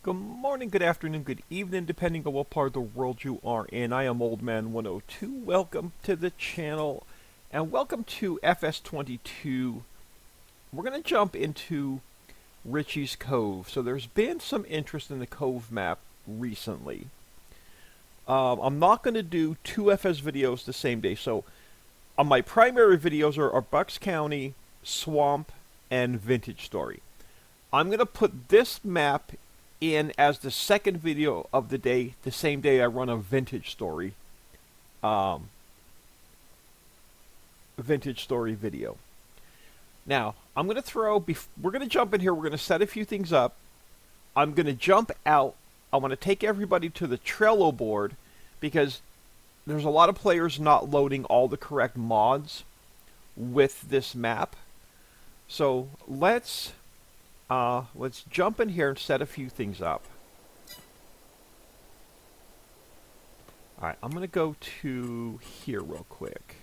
Good morning, good afternoon, good evening, depending on what part of the world you are in. I am Old Man 102. Welcome to the channel, and welcome to FS22. We're going to jump into Riccis Cove. So there's been some interest in the Cove map recently. I'm not going to do two FS videos the same day. So on my primary videos are Bucks County, Swamp, and Vintage Story. I'm going to put this map in as the second video of the day, the same day I run a Vintage Story video. Now, I'm going to we're going to jump in here, we're going to set a few things up. I'm going to jump out. I want to take everybody to the Trello board because there's a lot of players not loading all the correct mods with this map. So let's jump in here and set a few things up. Alright, I'm going to go to here real quick.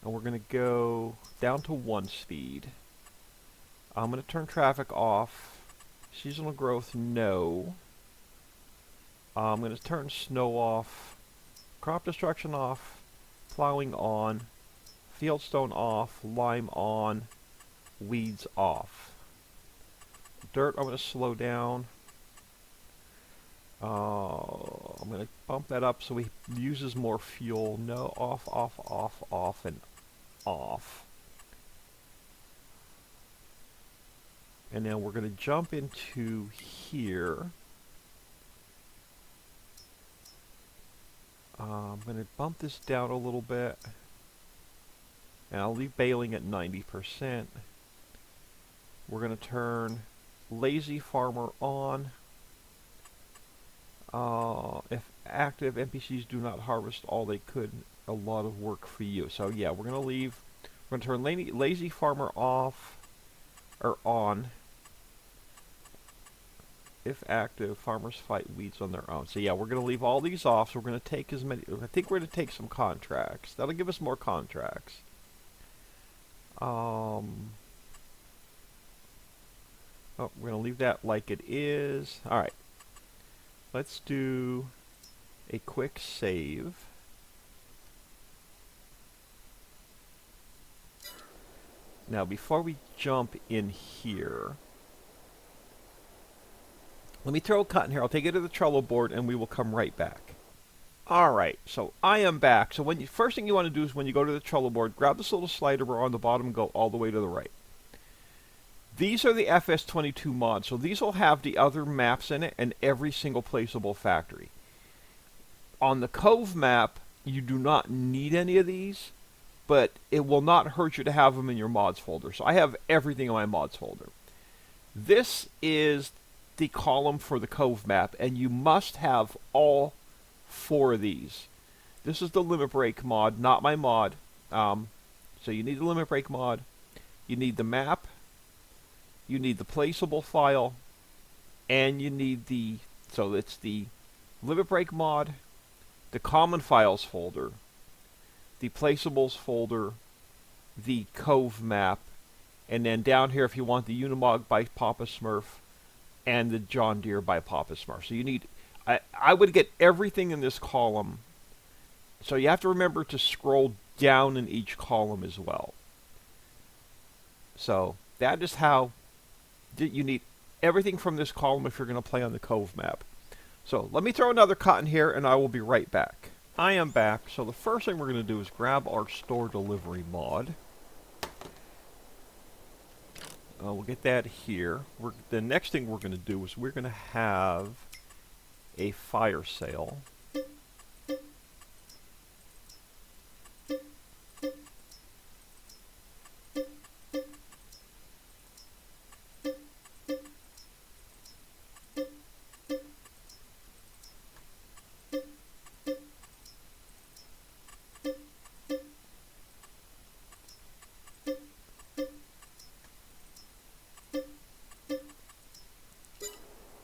And we're going to go down to 1 speed. I'm going to turn traffic off. Seasonal growth, no. I'm going to turn snow off. Crop destruction off. Plowing on. Fieldstone off. Lime on. Weeds off. Dirt, I'm going to slow down. I'm going to bump that up so he uses more fuel. No, off, off, off, off, and off. And then we're going to jump into here. I'm going to bump this down a little bit. And I'll leave baling at 90%. We're going to turn Lazy Farmer on. If active, NPCs do not harvest all they could, a lot of work for you. So yeah, we're going to turn Lazy Farmer off, or on. If active, farmers fight weeds on their own. So yeah, we're going to leave all these off, so we're going to take as many, I think we're going to take some contracts. That'll give us more contracts. Oh, we're going to leave that like it is. Alright. Let's do a quick save. Now, before we jump in here, let me throw a cut in here. I'll take it to the Trello board, and we will come right back. Alright, so I am back. So first thing you want to do is when you go to the Trello board, grab this little slider bar on the bottom and go all the way to the right. These are the FS22 mods, so these will have the other maps in it and every single placeable factory. On the Cove map, you do not need any of these, but it will not hurt you to have them in your mods folder. So I have everything in my mods folder. This is the column for the Cove map, and you must have all 4 of these. This is the limit break mod, not my mod. So you need the limit break mod, you need the map, you need the placeable file, and you need so it's the limit break mod, the common files folder, the placeables folder, the Cove map, and then down here if you want the Unimog by Papa Smurf and the John Deere by Papa Smurf. So you need, I would get everything in this column. So you have to remember to scroll down in each column as well. So that is how you need everything from this column if you're going to play on the Cove map. So let me throw another cut in here and I will be right back. I am back. So the first thing we're going to do is grab our store delivery mod. We'll get that here. The next thing we're going to do is we're going to have a fire sale.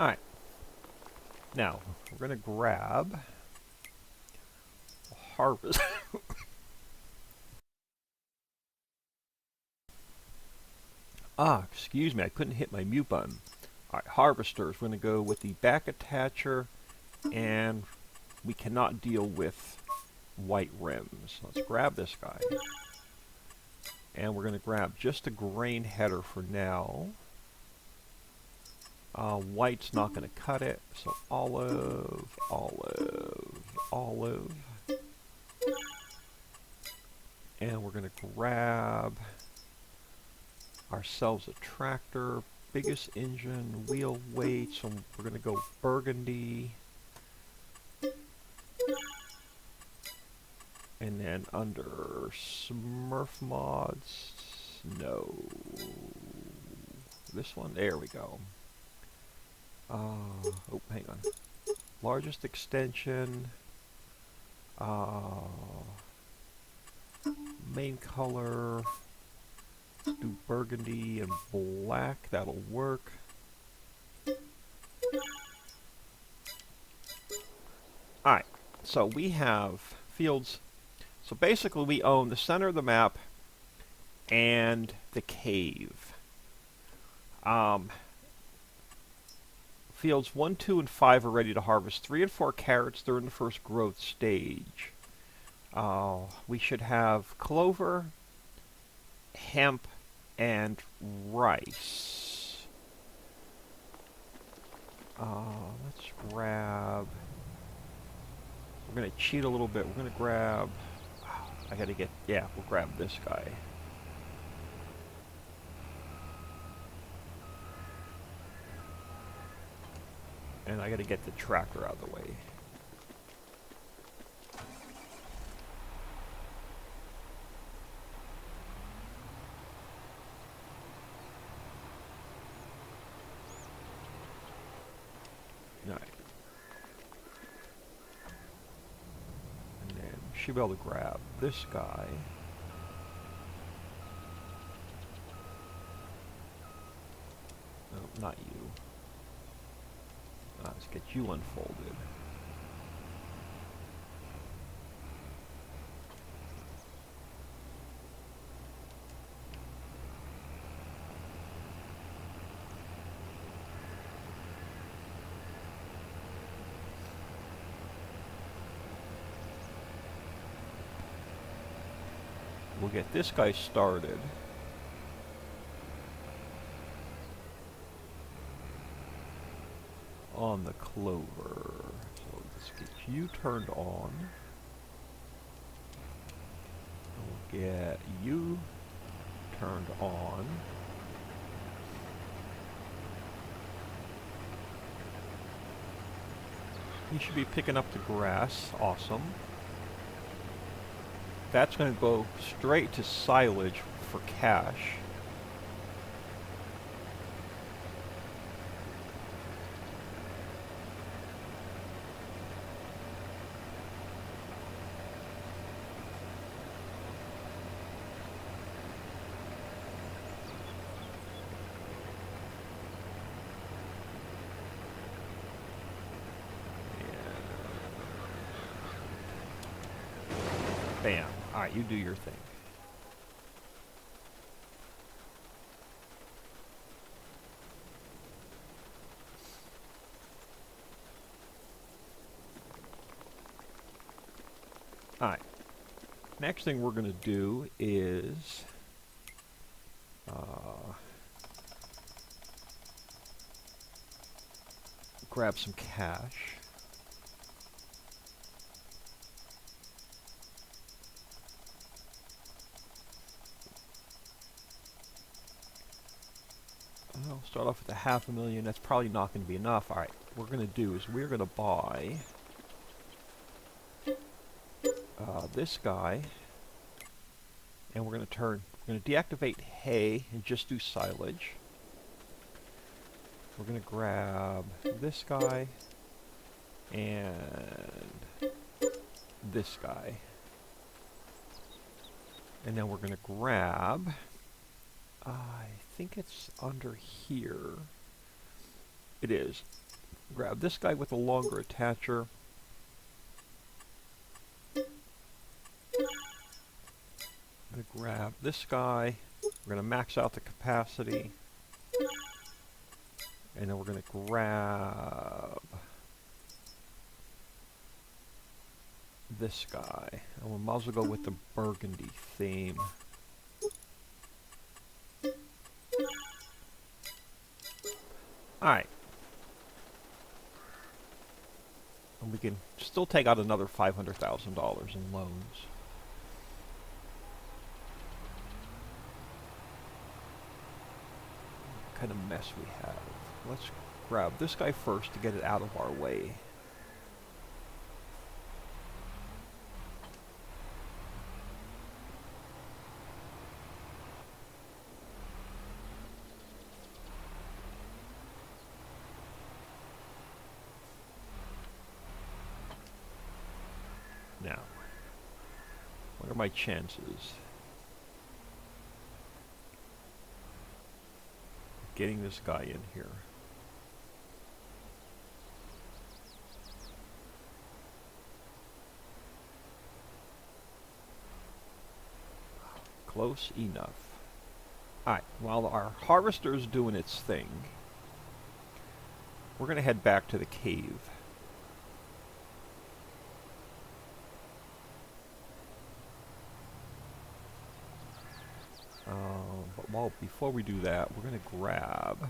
Alright. Now, we're going to grab a harvest. Excuse me, I couldn't hit my mute button. Alright, harvesters. We're going to go with the back attacher, and we cannot deal with white rims. Let's grab this guy. And we're going to grab just a grain header for now. White's not going to cut it, so olive, olive, olive. And we're going to grab ourselves a tractor, biggest engine, wheel weight, so we're going to go burgundy. And then under Smurf mods, no. This one, there we go. Oh, hang on. Largest extension. Main color. Let's do burgundy and black. That'll work. Alright, so we have fields. So basically we own the center of the map and the cave. Fields 1, 2, and 5 are ready to harvest. 3 and 4 carrots, they're in the first growth stage. We should have clover, hemp, and rice. Let's grab... We're going to cheat a little bit. We're going to grab... I got to get... Yeah, we'll grab this guy. And I got to get the tractor out of the way. Alright. And then we should be able to grab this guy. No, not you. Let's get you unfolded. We'll get this guy started. On the clover. So let's get you turned on. We'll get you turned on. You should be picking up the grass. Awesome. That's going to go straight to silage for cash. Bam. Alright, you do your thing. Alright. Next thing we're going to do is... grab some cash. I'll start off with $500,000. That's probably not going to be enough. Alright, what we're going to do is we're going to buy this guy, and we're going to deactivate hay and just do silage. We're going to grab this guy and this guy. And then we're going to grab, I think it's under here. It is. Grab this guy with a longer attacher. I'm going to grab this guy. We're going to max out the capacity. And then we're going to grab this guy. And we might as well go with the burgundy theme. Alright. And we can still take out another $500,000 in loans. What kind of mess we have. Let's grab this guy first to get it out of our way. Now, what are my chances of getting this guy in here? Close enough. Alright, while our harvester is doing its thing, we're going to head back to the cave. But before we do that, we're going to grab...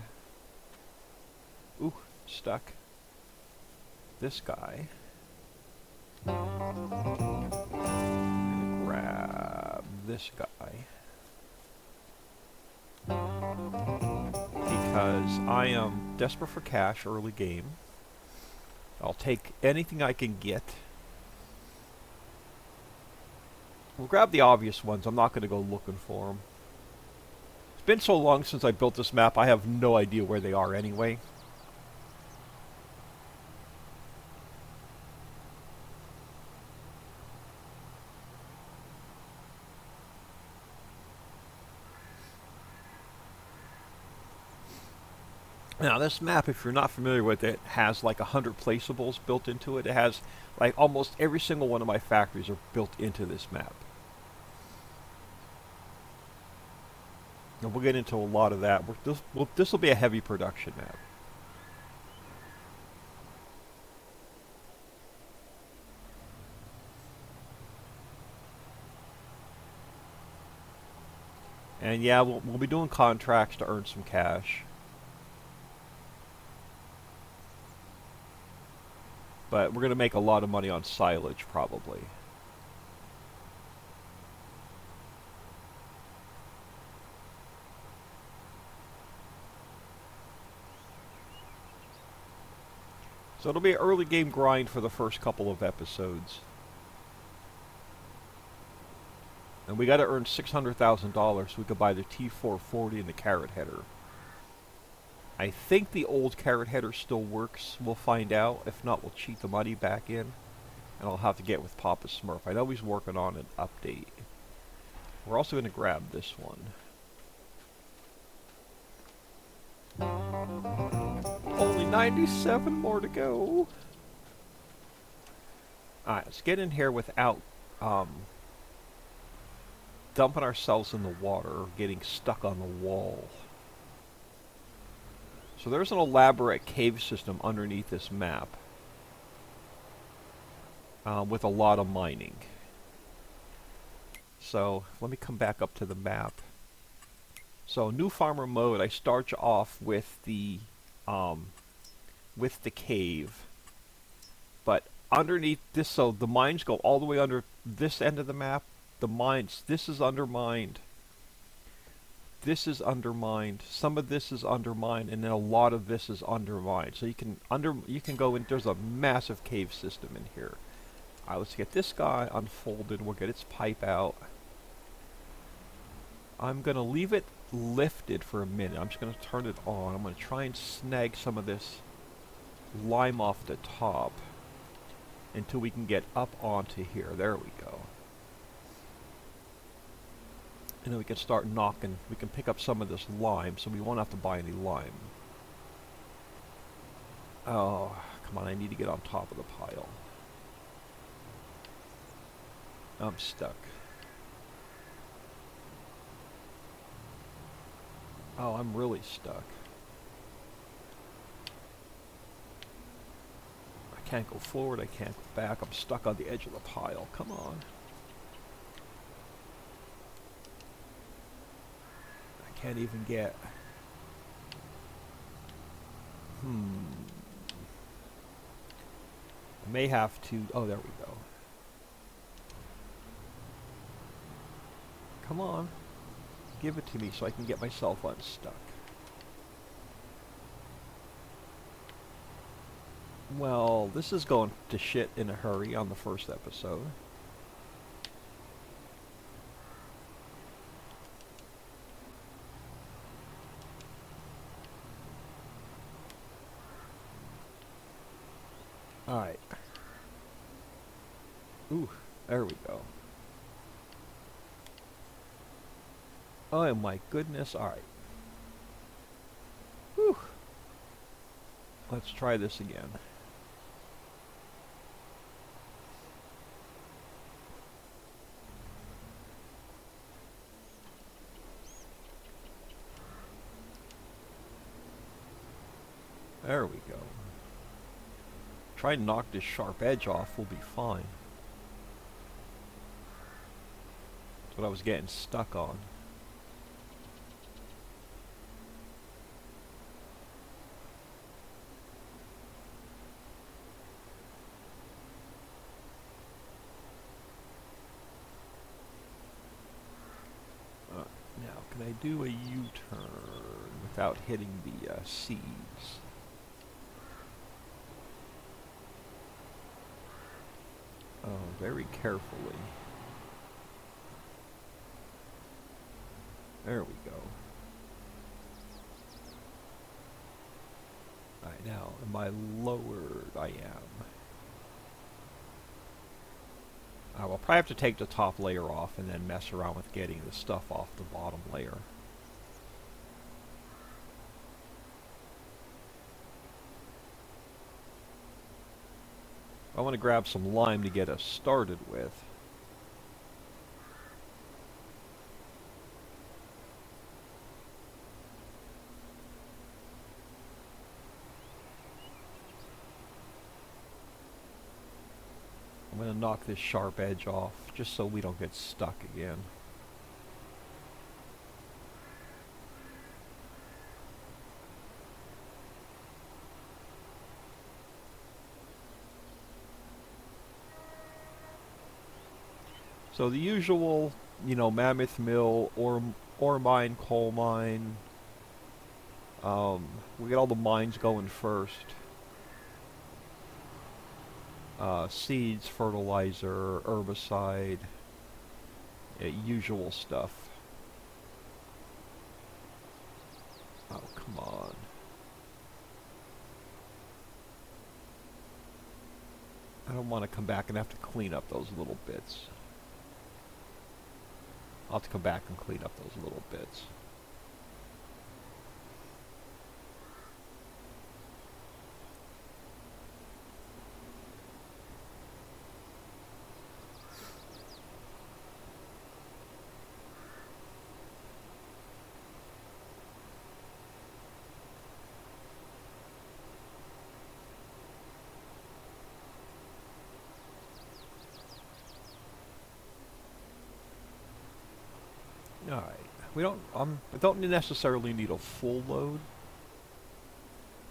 Ooh, stuck. This guy. We're going to grab this guy. Because I am desperate for cash early game. I'll take anything I can get. We'll grab the obvious ones. I'm not going to go looking for them. It's been so long since I built this map, I have no idea where they are anyway. Now this map, if you're not familiar with it, has like 100 placeables built into it. It has like almost every single one of my factories are built into this map. And we'll get into a lot of that. This will be a heavy production map. And yeah, we'll be doing contracts to earn some cash. But we're going to make a lot of money on silage, probably. So it'll be an early game grind for the first couple of episodes. And we got to earn $600,000 so we could buy the T440 and the carrot header. I think the old carrot header still works. We'll find out. If not, we'll cheat the money back in. And I'll have to get with Papa Smurf. I know he's working on an update. We're also going to grab this one. Only 97 more to go. Alright, let's get in here without dumping ourselves in the water or getting stuck on the wall. So there's an elaborate cave system underneath this map with a lot of mining. So let me come back up to the map. So new farmer mode, I start you off with the cave, but underneath this, so the mines go all the way under this end of the map. The mines, this is undermined. This is undermined. Some of this is undermined, and then a lot of this is undermined. So you can go in. There's a massive cave system in here. All right, let's get this guy unfolded. We'll get its pipe out. I'm gonna leave it lifted for a minute. I'm just gonna turn it on. I'm gonna try and snag some of this lime off the top until we can get up onto here. There we go. And then we can start knocking. We can pick up some of this lime, so we won't have to buy any lime. Oh, come on, I need to get on top of the pile. I'm stuck. Oh, I'm really stuck. Can't go forward, I can't go back. I'm stuck on the edge of the pile. Come on. I can't even get... I may have to... Oh, there we go. Come on. Give it to me so I can get myself unstuck. Well, this is going to shit in a hurry on the first episode. Alright. Ooh, there we go. Oh my goodness, alright. Whew. Let's try this again. There we go. Try and knock this sharp edge off, we'll be fine. That's what I was getting stuck on. Now, can I do a U-turn without hitting the seeds? Oh, very carefully. There we go. Alright, now, am I lowered? I am. I will probably have to take the top layer off and then mess around with getting the stuff off the bottom layer. I want to grab some lime to get us started with. I'm going to knock this sharp edge off just so we don't get stuck again. So the usual, you know, mammoth mill, ore mine, coal mine. We get all the mines going first. Seeds, fertilizer, herbicide, usual stuff. Oh, come on. I don't want to come back and have to clean up those little bits. I'll have to come back and clean up those little bits. Alright, we don't necessarily need a full load,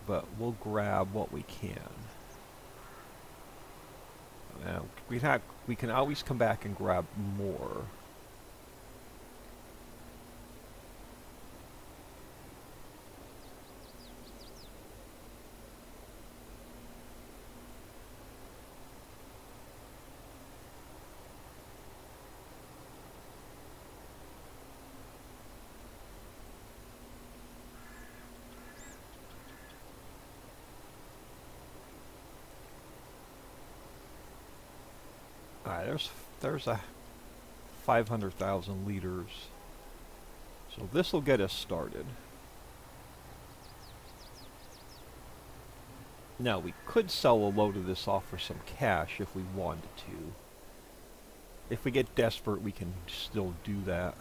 but we'll grab what we can. Now, we can always come back and grab more. Alright, there's a 500,000 liters. So this will get us started. Now we could sell a load of this off for some cash if we wanted to. If we get desperate, we can still do that.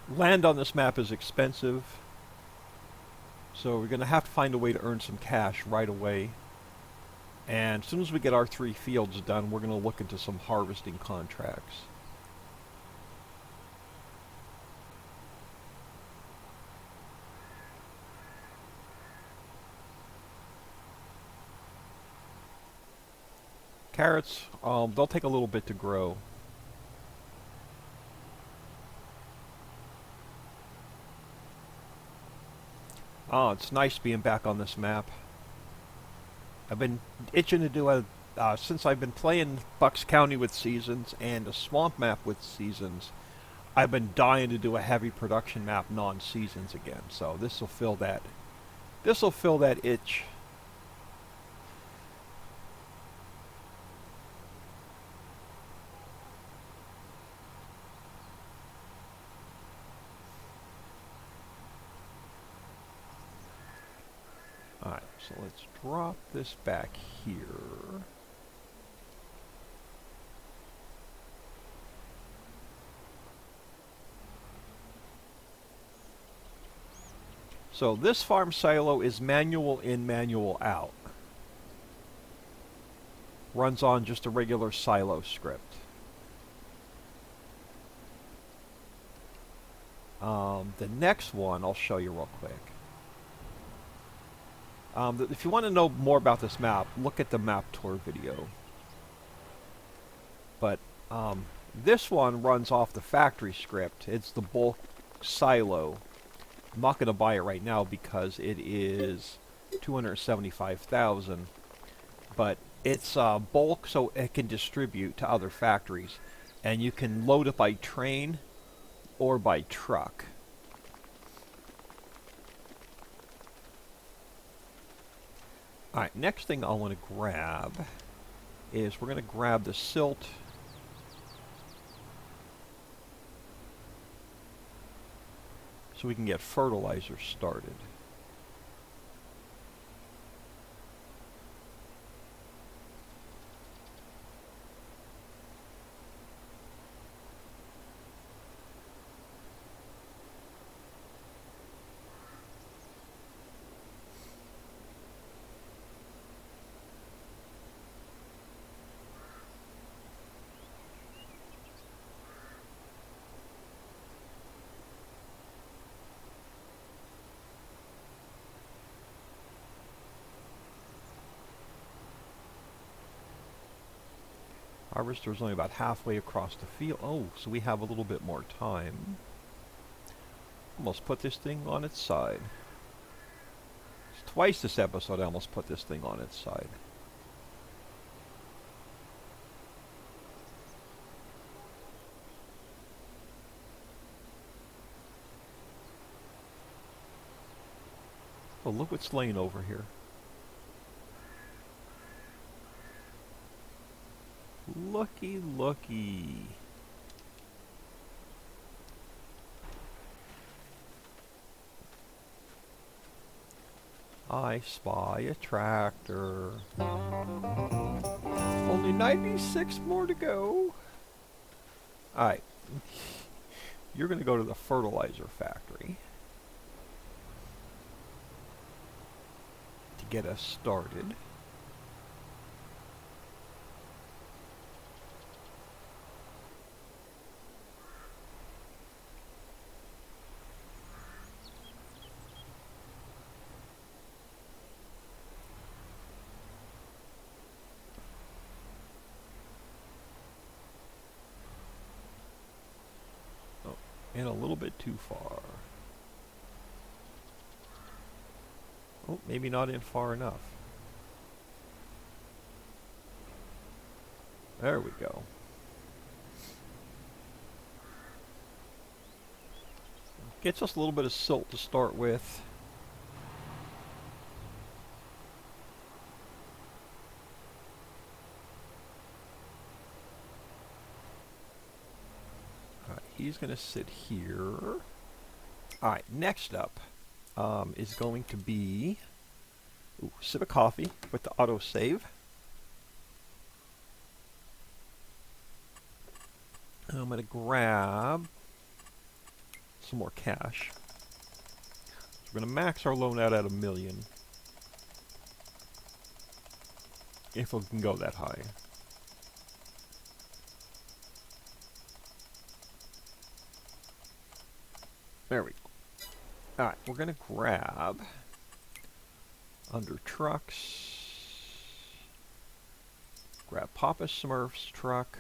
Land on this map is expensive, so we're going to have to find a way to earn some cash right away. And as soon as we get our 3 fields done, we're going to look into some harvesting contracts. Carrots, they'll take a little bit to grow. Oh, it's nice being back on this map. I've been itching to do a, since I've been playing Bucks County with Seasons and a Swamp map with Seasons, I've been dying to do a heavy production map non-Seasons again. So this will fill that itch. Alright, so let's drop this back here. So this farm silo is manual in, manual out. Runs on just a regular silo script. The next one I'll show you real quick. If you want to know more about this map, look at the map tour video. But this one runs off the factory script. It's the bulk silo. I'm not going to buy it right now because it is $275,000. But it's bulk, so it can distribute to other factories. And you can load it by train or by truck. Alright, next thing I want to grab is we're going to grab the silt. So we can get fertilizer started. Harvester's only about halfway across the field. Oh, so we have a little bit more time. Almost put this thing on its side. It's twice this episode I almost put this thing on its side. Oh, look what's laying over here. Looky, looky. I spy a tractor. Only 96 more to go. Alright. You're going to go to the fertilizer factory to get us started. And a little bit too far. Oh, maybe not in far enough. There we go. Gets us a little bit of silt to start with. He's going to sit here. Alright, next up is going to be sip of coffee with the autosave. I'm going to grab some more cash. So we're going to max our loan out at $1 million. If we can go that high. There we go. Alright, we're going to grab under trucks. Grab Papa Smurf's truck.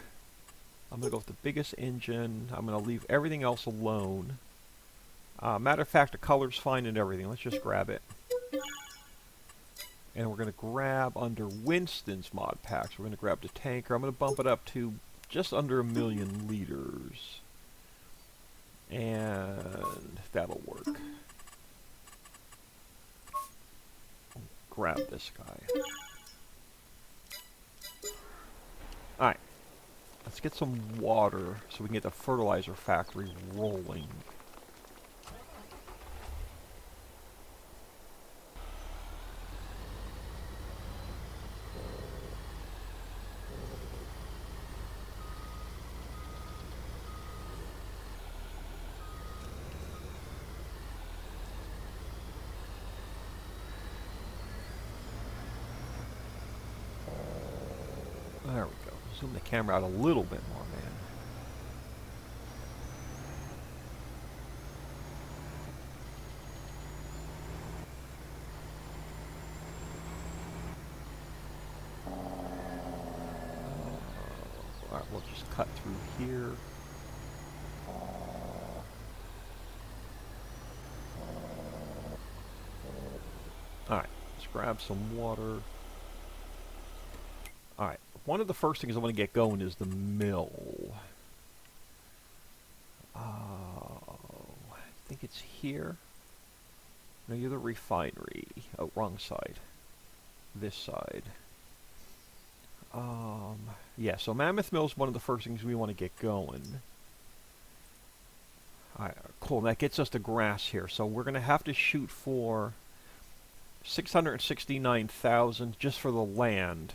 I'm going to go with the biggest engine. I'm going to leave everything else alone. Matter of fact, the color's fine and everything. Let's just grab it. And we're going to grab under Winston's mod packs. We're going to grab the tanker. I'm going to bump it up to just under 1 million liters. And that'll work. Grab this guy. Alright. Let's get some water so we can get the fertilizer factory rolling. There we go. Zoom the camera out a little bit more, man. Alright, we'll just cut through here. Alright, let's grab some water. Alright, one of the first things I want to get going is the mill. I think it's here. No, you're the refinery. Oh, wrong side. This side. Yeah, so Mammoth Mill is one of the first things we want to get going. Alright, cool. And that gets us to grass here. So we're going to have to shoot for 669,000 just for the land.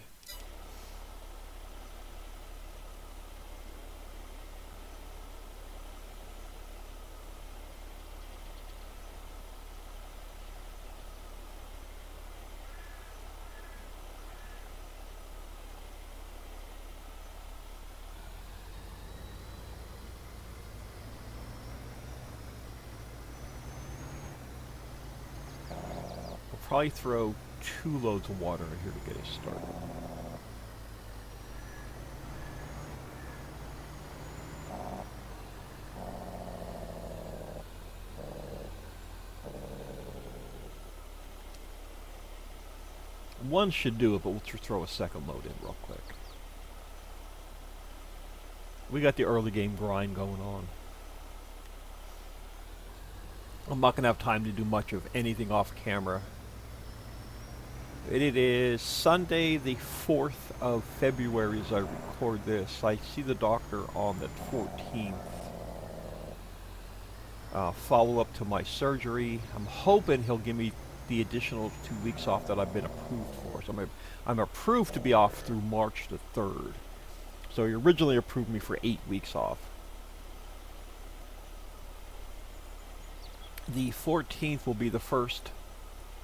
Probably throw 2 loads of water in here to get us started. One should do it, but we'll throw a second load in real quick. We got the early game grind going on. I'm not going to have time to do much of anything off camera. It is Sunday the 4th of February as I record this. I see the doctor on the 14th. Follow up to my surgery. I'm hoping he'll give me the additional 2 weeks off that I've been approved for. So I'm approved to be off through March the 3rd. So he originally approved me for 8 weeks off. The 14th will be the first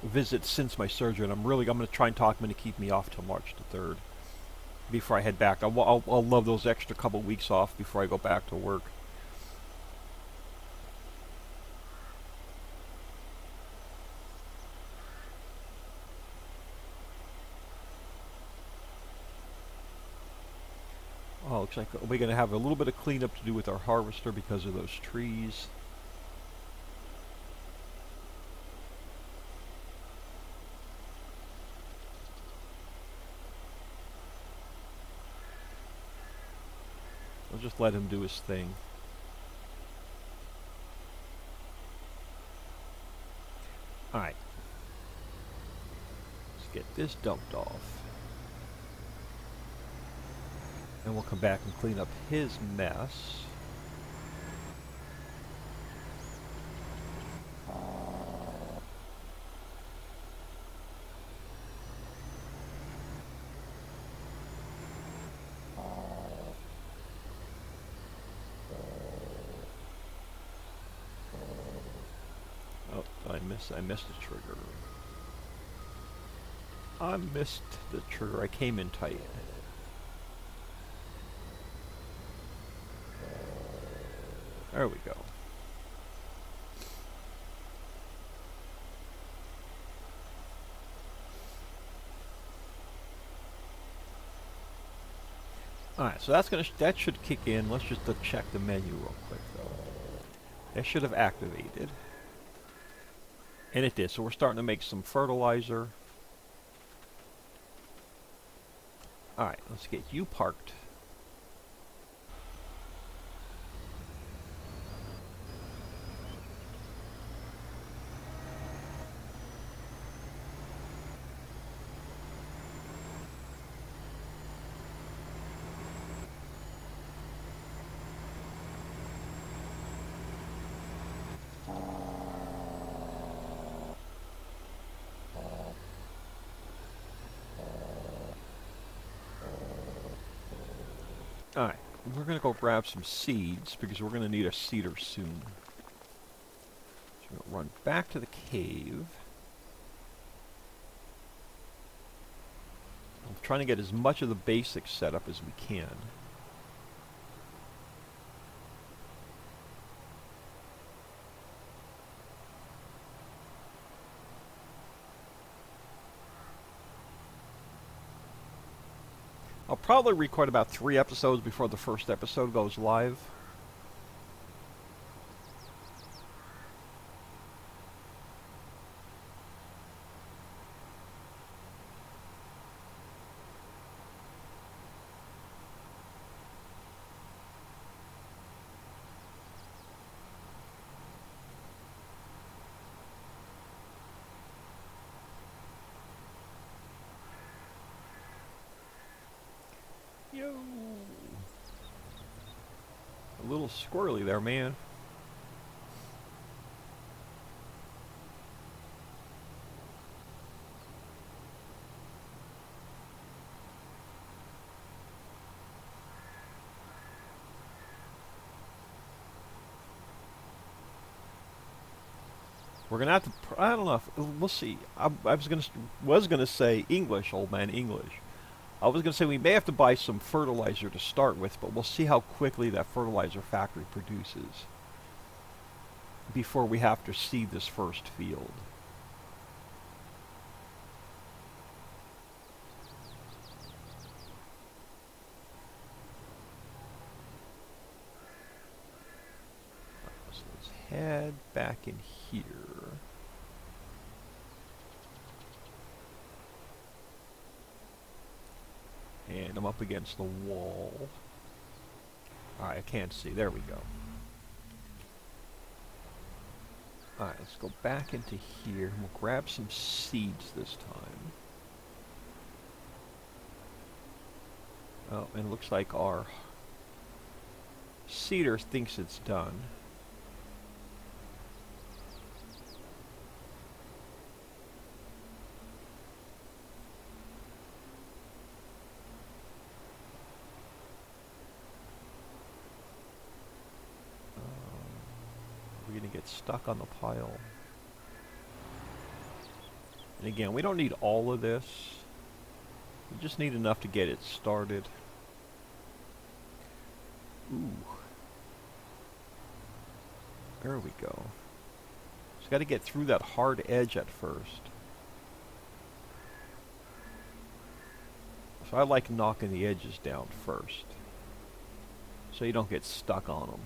visit since my surgery, and I'm going to try and talk him into keep me off till March the 3rd before I head back. I'll love those extra couple weeks off before I go back to work. Oh, looks like we're going to have a little bit of cleanup to do with our harvester because of those trees. I'll just let him do his thing. Alright. Let's get this dumped off. And we'll come back and clean up his mess. I missed the trigger. I missed the trigger. I came in tight. There we go. Alright, so that should kick in. Let's just check the menu real quick though. That should have activated. And it did, so we're starting to make some fertilizer. Alright, let's get you parked. Alright, we're going to go grab some seeds because we're going to need a seeder soon. So we're going to run back to the cave. I'm trying to get as much of the basics set up as we can. I'll probably record about 3 episodes before the first episode goes live. Yo! A little squirrely there, man. We're gonna have to. I don't know. We'll see. I was gonna say English, old man, English. I was going to say we may have to buy some fertilizer to start with, but we'll see how quickly that fertilizer factory produces before we have to seed this first field. So let's head back in here. And I'm up against the wall. Alright, I can't see. There we go. Alright, let's go back into here. We'll grab some seeds this time. Oh, and it looks like our seeder thinks it's done. We're going to get stuck on the pile. And again, we don't need all of this. We just need enough to get it started. Ooh. There we go. Just got to get through that hard edge at first. So I like knocking the edges down first, so you don't get stuck on them.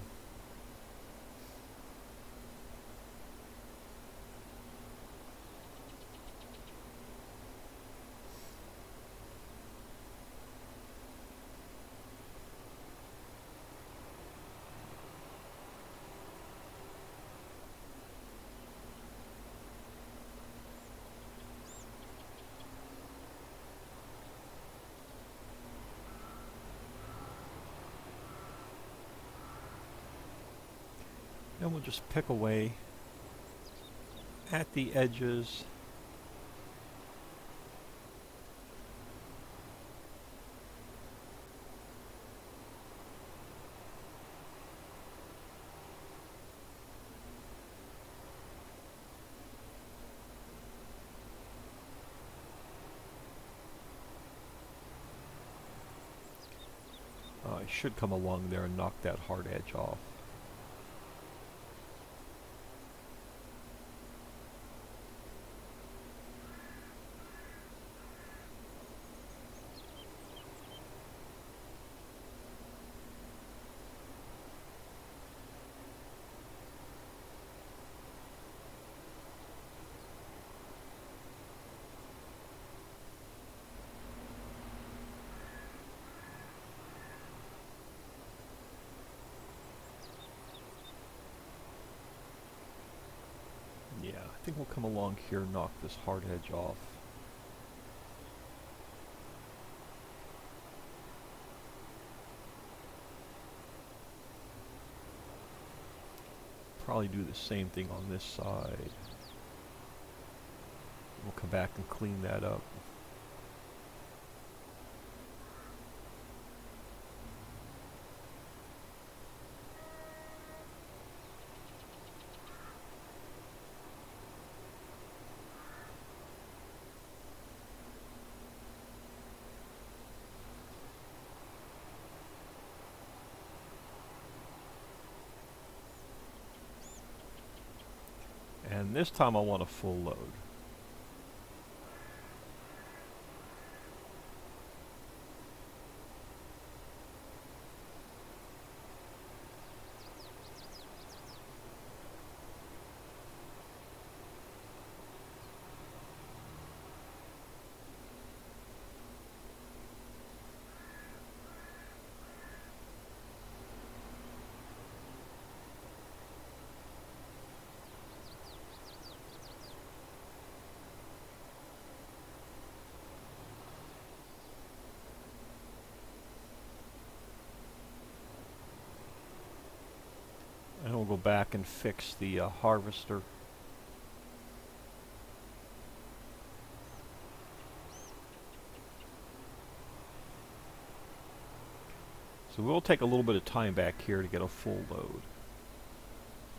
And we'll just pick away at the edges. should come along there and knock that hard edge off. Yeah, I think we'll come along here and knock this hard edge off. Probably do the same thing on this side. We'll come back and clean that up. And this time I want a full load. And we'll go back and fix the harvester. So we'll take a little bit of time back here to get a full load.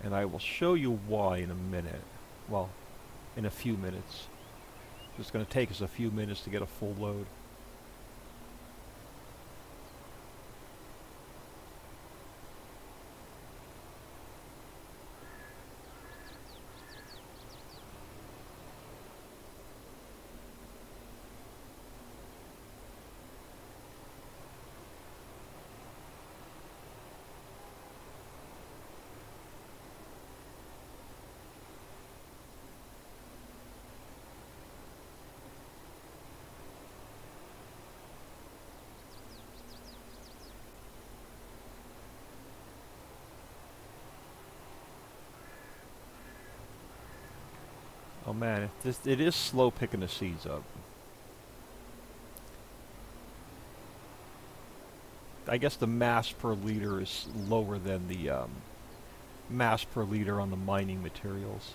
And I will show you why in a minute. Well, in a few minutes. It's going to take us a few minutes to get a full load. Oh man, it is slow picking the seeds up. I guess the mass per liter is lower than the mass per liter on the mining materials.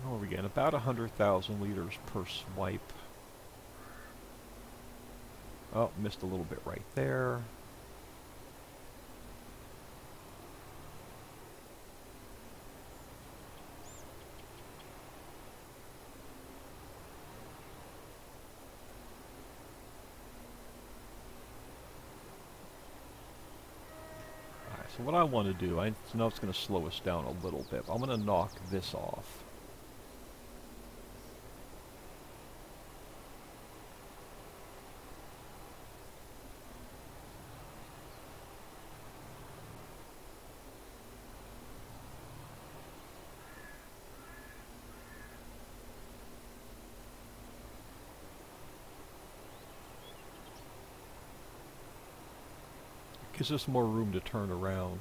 What are we getting? About 100,000 liters per swipe. Oh, missed a little bit right there. Alright, so what I want to do, I know it's going to slow us down a little bit, but I'm going to knock this off. Gives us more room to turn around.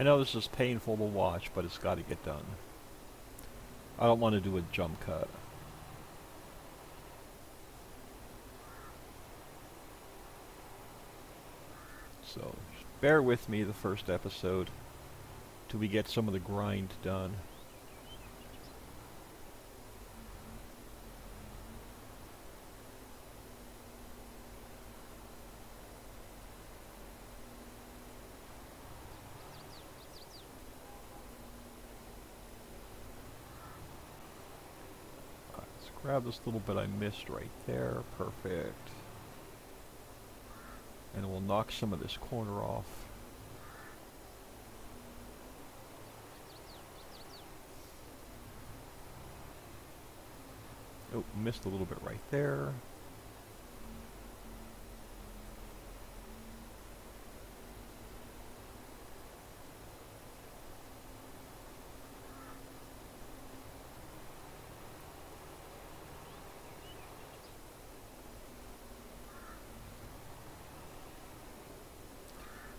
I know this is painful to watch, but it's got to get done. I don't want to do a jump cut. So, just bear with me the first episode till we get some of the grind done. Grab this little bit I missed right there. Perfect. And we'll knock some of this corner off. Oh, missed a little bit right there.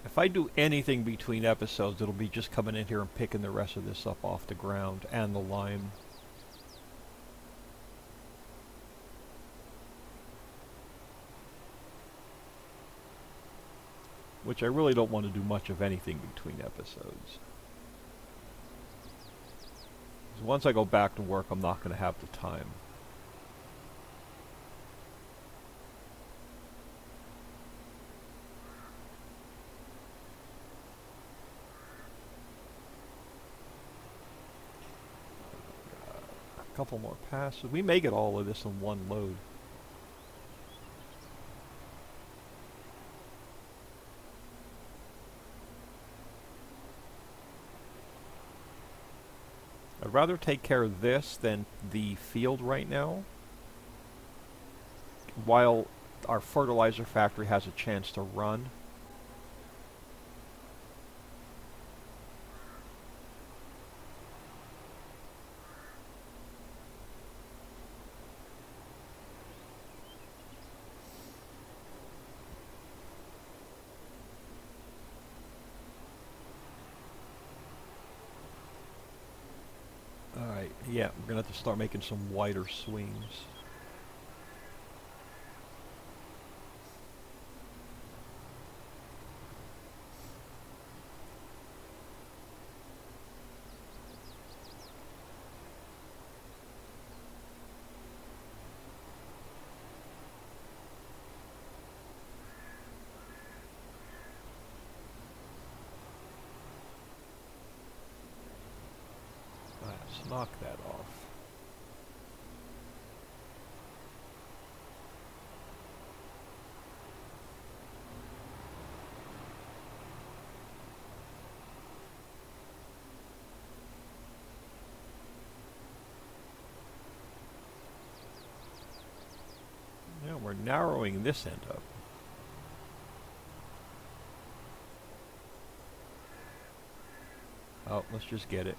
If I do anything between episodes, it'll be just coming in here and picking the rest of this up off the ground and the lime. Which I really don't want to do much of anything between episodes. 'Cause once I go back to work, I'm not going to have the time. A couple more passes. We may get all of this in one load. I'd rather take care of this than the field right now, while our fertilizer factory has a chance to run. Alright, yeah, we're going to have to start making some wider swings. Let's knock that off. Now we're narrowing this end up. Oh, let's just get it.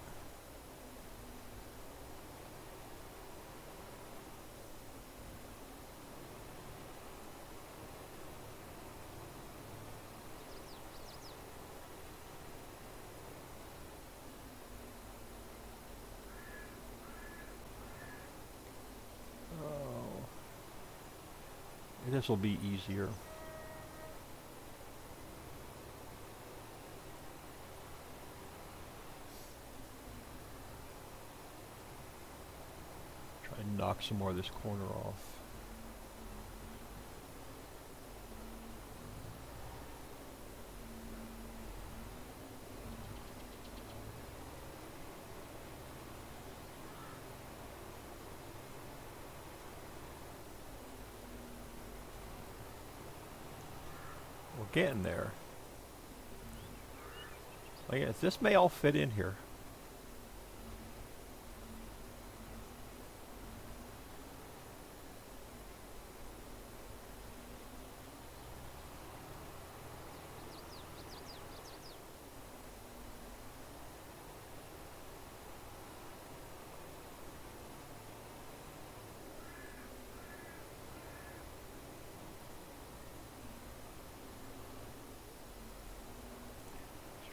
This will be easier. Try and knock some more of this corner off. Getting there. I guess this may all fit in here.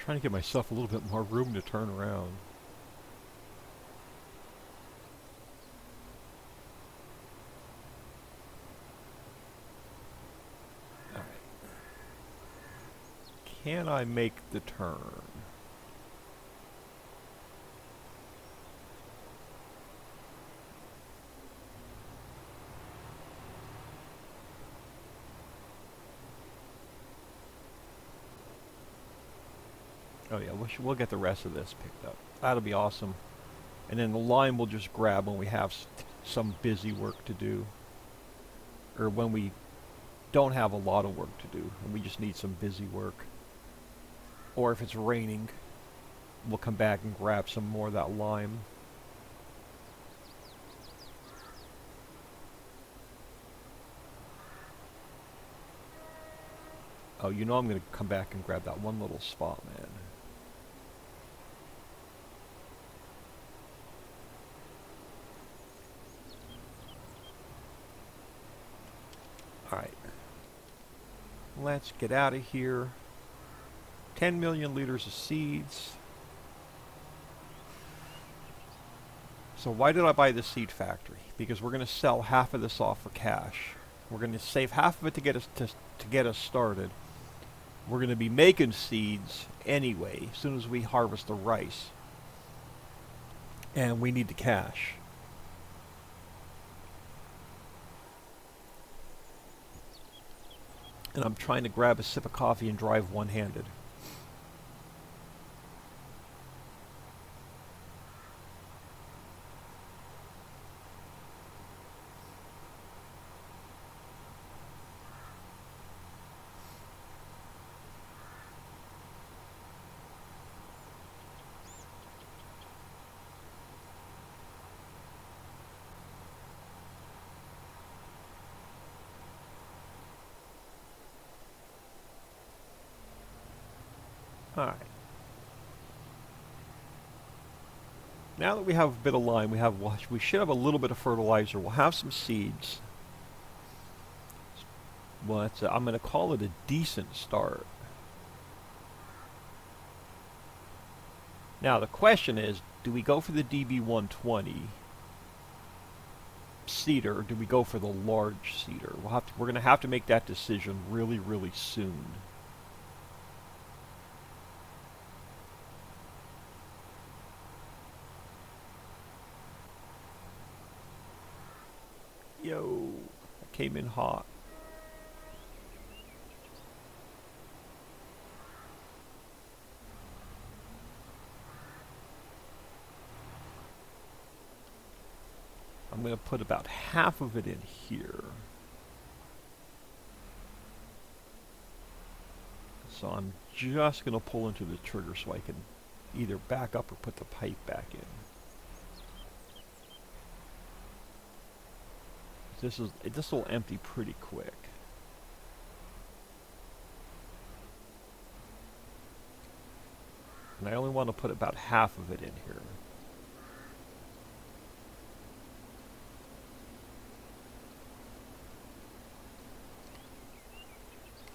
Trying to give myself a little bit more room to turn around. Alright. Can I make the turn? Oh yeah, we'll get the rest of this picked up. That'll be awesome. And then the line we'll just grab when we have some busy work to do. Or when we don't have a lot of work to do and we just need some busy work. Or if it's raining, we'll come back and grab some more of that lime. Oh, you know I'm going to come back and grab that one little spot, man. Alright. Let's get out of here. 10 million liters of seeds. So why did I buy the seed factory? Because we're going to sell half of this off for cash. We're going to save half of it to get us started. We're going to be making seeds anyway as soon as we harvest the rice. And we need the cash. And I'm trying to grab a sip of coffee and drive one-handed. Alright. Now that we have a bit of lime, we should have a little bit of fertilizer. We'll have some seeds. Well, I'm going to call it a decent start. Now the question is, do we go for the DB120 seeder or do we go for the large seeder? We're going to have to make that decision really, really soon. Yo, I came in hot. I'm going to put about half of it in here. So I'm just going to pull into the trigger so I can either back up or put the pipe back in. This will empty pretty quick. And I only want to put about half of it in here.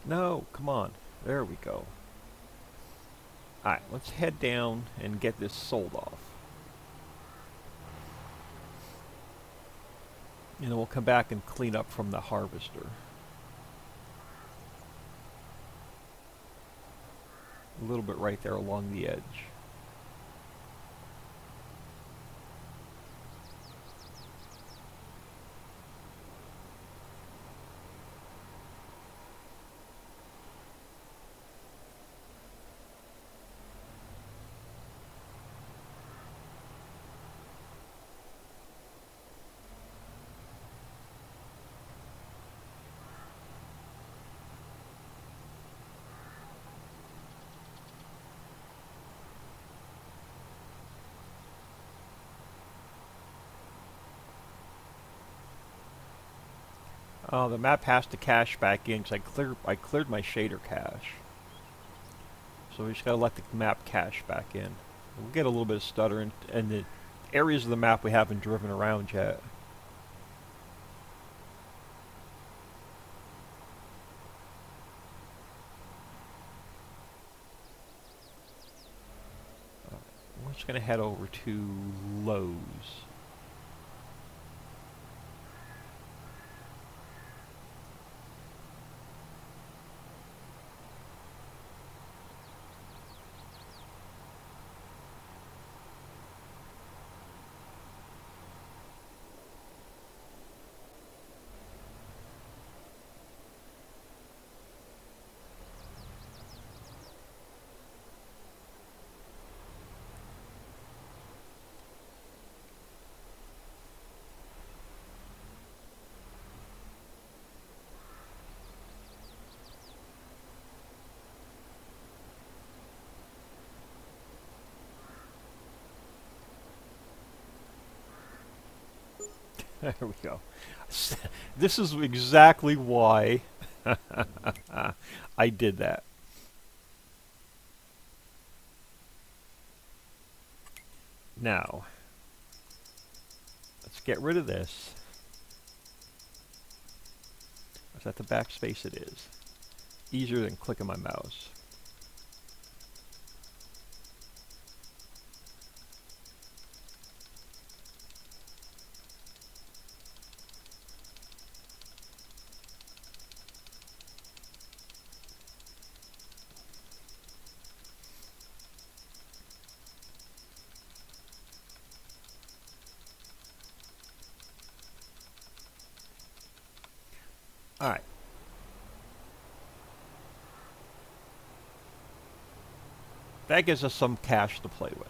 No, come on. There we go. Alright, let's head down and get this sold off. And then we'll come back and clean up from the harvester. A little bit right there along the edge. Oh, the map has to cache back in because I cleared my shader cache. So we just gotta let the map cache back in. We'll get a little bit of stutter in the areas of the map we haven't driven around yet. we're just going to head over to Lowe's. There we go. This is exactly why I did that. Now, let's get rid of this. Is that the backspace? It is. Easier than clicking my mouse. All right. That gives us some cash to play with.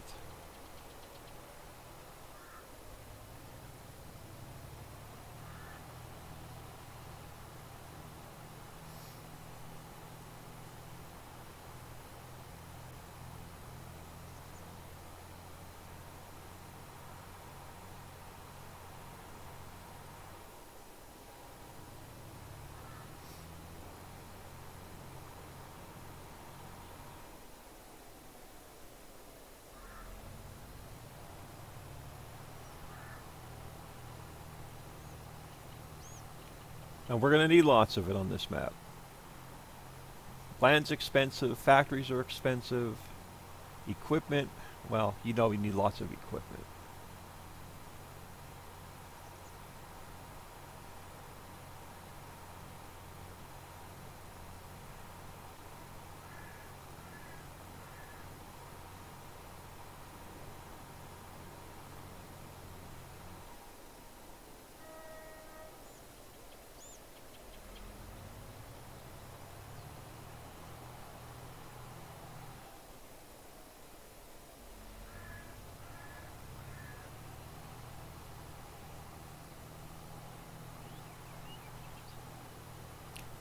And we're going to need lots of it on this map. Land's expensive, factories are expensive, equipment, well, you know we need lots of equipment.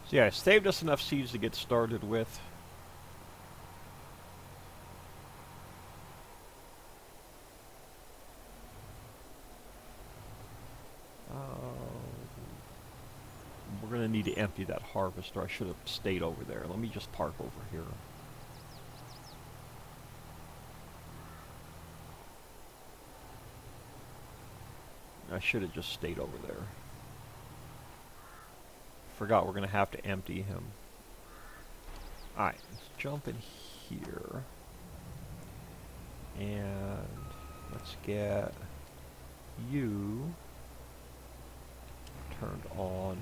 So yeah, I saved us enough seeds to get started with. We're going to need to empty that harvester. I should have stayed over there. Let me just park over here. I should have just stayed over there. Forgot we're going to have to empty him. Alright, let's jump in here. And let's get you turned on.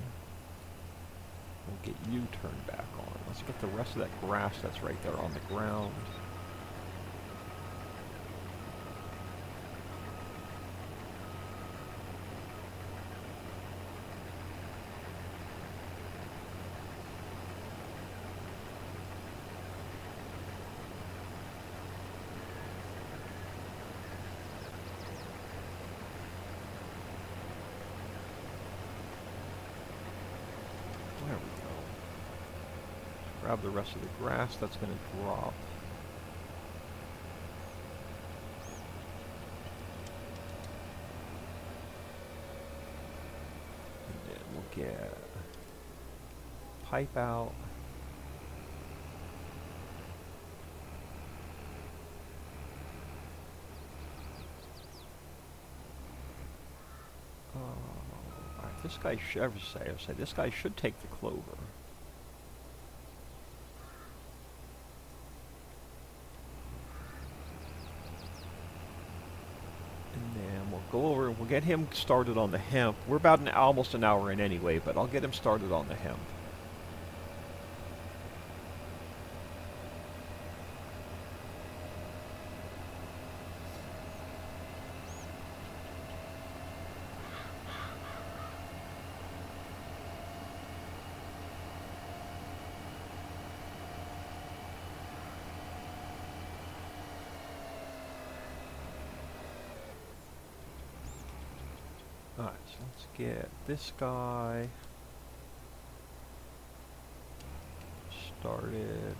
We'll get you turned back on. Let's get the rest of that grass that's right there on the ground. There we go. Grab the rest of the grass that's going to drop. And then we'll get pipe out. Alright, this guy should, I say this guy should take the clover. go over and we'll get him started on the hemp. We're about almost an hour in anyway, but I'll get him started on the hemp. Alright, so let's get this guy started.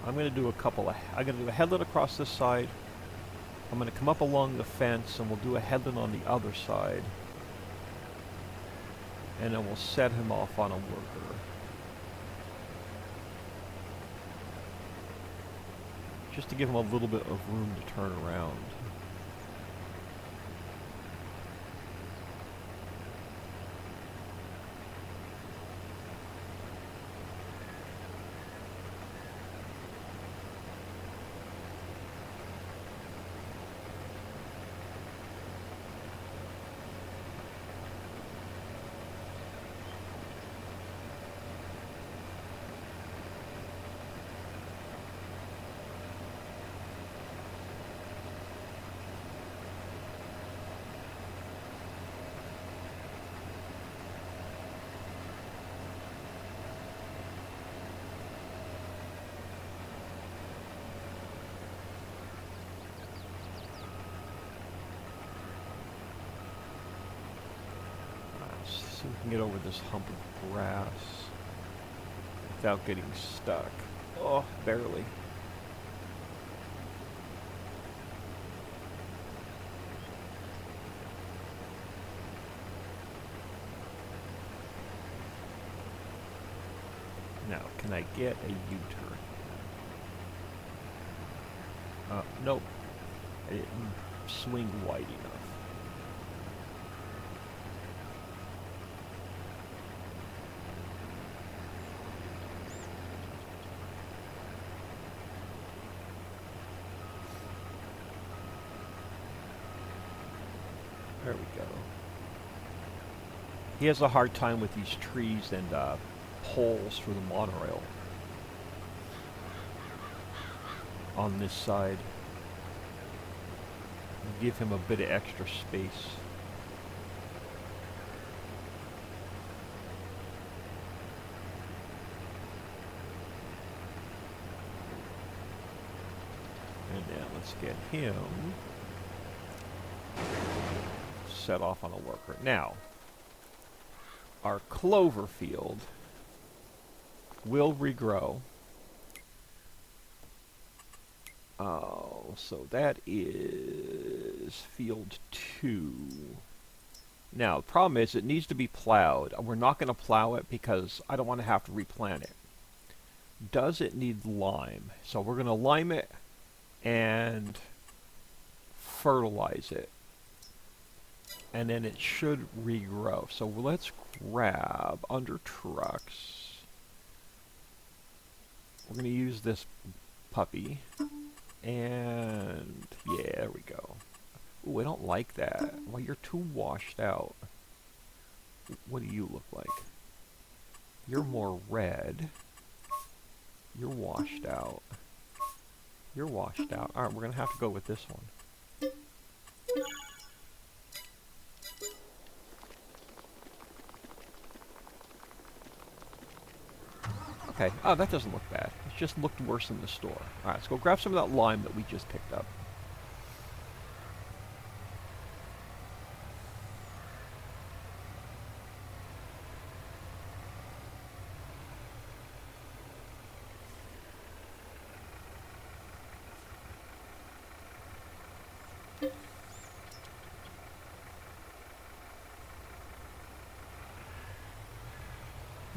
I'm going to do a couple of... I'm going to do a headland across this side. I'm going to come up along the fence and we'll do a headland on the other side. And then we'll set him off on a worker. Just to give him a little bit of room to turn around. See if we can get over this hump of grass without getting stuck. Oh, barely. Now, can I get a U-turn? Nope. I didn't swing wide enough. There we go. He has a hard time with these trees and poles for the monorail on this side. Give him a bit of extra space. And now let's get him set off on a worker. Now, our clover field will regrow. Oh, so that is field 2. Now, the problem is it needs to be plowed. We're not going to plow it because I don't want to have to replant it. Does it need lime? So we're going to lime it and fertilize it. And then it should regrow. So let's grab under trucks. We're going to use this puppy. And yeah, there we go. Ooh, I don't like that. Well, you're too washed out. What do you look like? You're more red. You're washed out. You're washed out. Alright, we're going to have to go with this one. Okay, oh, that doesn't look bad. It just looked worse in the store. Alright, let's go grab some of that lime that we just picked up.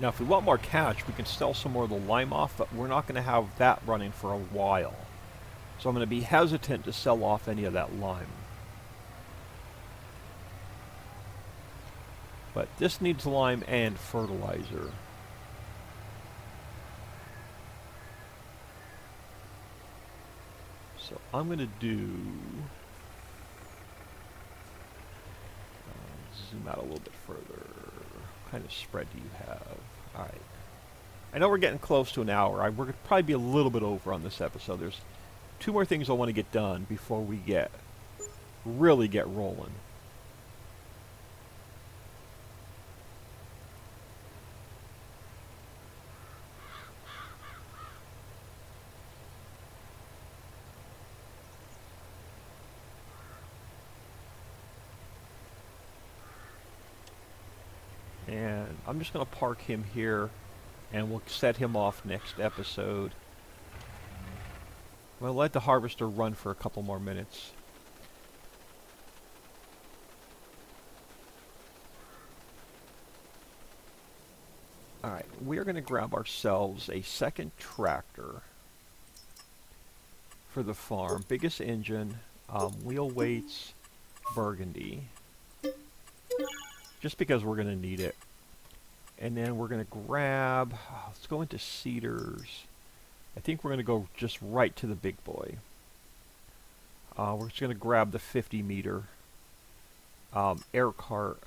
Now, if we want more cash, we can sell some more of the lime off, but we're not going to have that running for a while. So I'm going to be hesitant to sell off any of that lime. But this needs lime and fertilizer. So I'm going to do... zoom out a little bit further. What kind of spread do you have? Alright. I know we're getting close to an hour. We're going to probably be a little bit over on this episode. There's 2 more things I want to get done before we really get rolling. And I'm just going to park him here, and we'll set him off next episode. We'll let the harvester run for a couple more minutes. Alright, we're going to grab ourselves a second tractor for the farm. Biggest engine, wheel weights, burgundy. Just because we're going to need it. And then we're going to grab, let's go into cedars. I think we're going to go just right to the big boy. We're just going to grab the 50 meter air cart.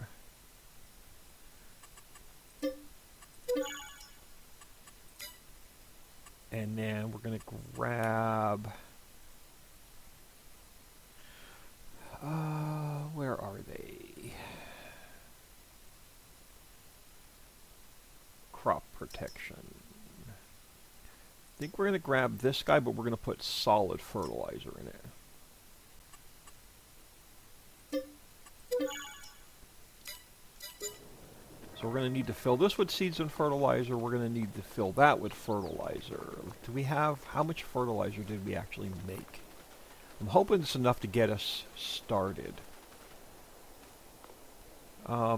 And then we're going to grab, where are they? Crop protection. I think we're going to grab this guy, but we're going to put solid fertilizer in it. So we're going to need to fill this with seeds and fertilizer. We're going to need to fill that with fertilizer. Do we have, how much fertilizer did we actually make? I'm hoping it's enough to get us started.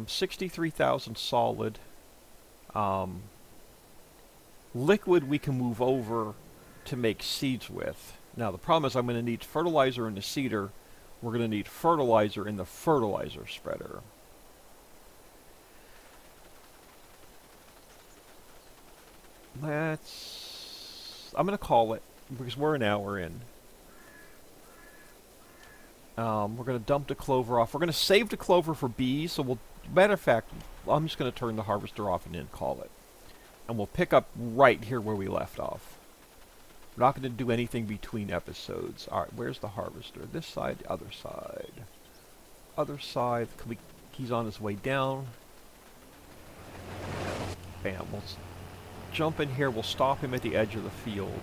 63,000 solid. Liquid we can move over to make seeds with. Now the problem is I'm going to need fertilizer in the seeder. We're going to need fertilizer in the fertilizer spreader. I'm going to call it, because we're an hour in. We're going to dump the clover off. We're going to save the clover for bees, so we'll, matter of fact, I'm just going to turn the harvester off and then call it. And we'll pick up right here where we left off. We're not going to do anything between episodes. Alright, where's the harvester? This side, the other side. Other side, he's on his way down. Bam, we'll jump in here, we'll stop him at the edge of the field.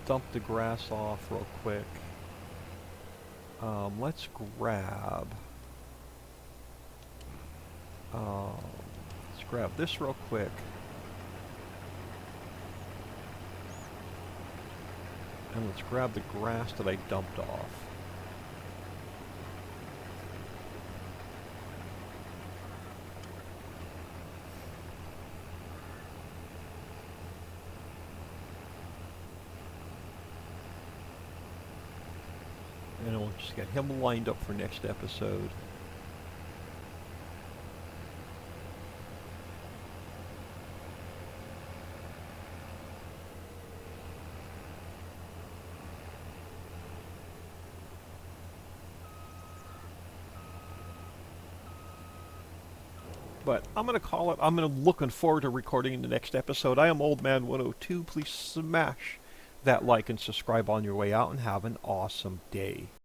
Dump the grass off real quick. Let's grab this real quick. And let's grab the grass that I dumped off. And we'll just get him lined up for next episode. But I'm going to call it. I'm looking forward to recording the next episode. I am Old Man 102. Please smash that like and subscribe on your way out and have an awesome day.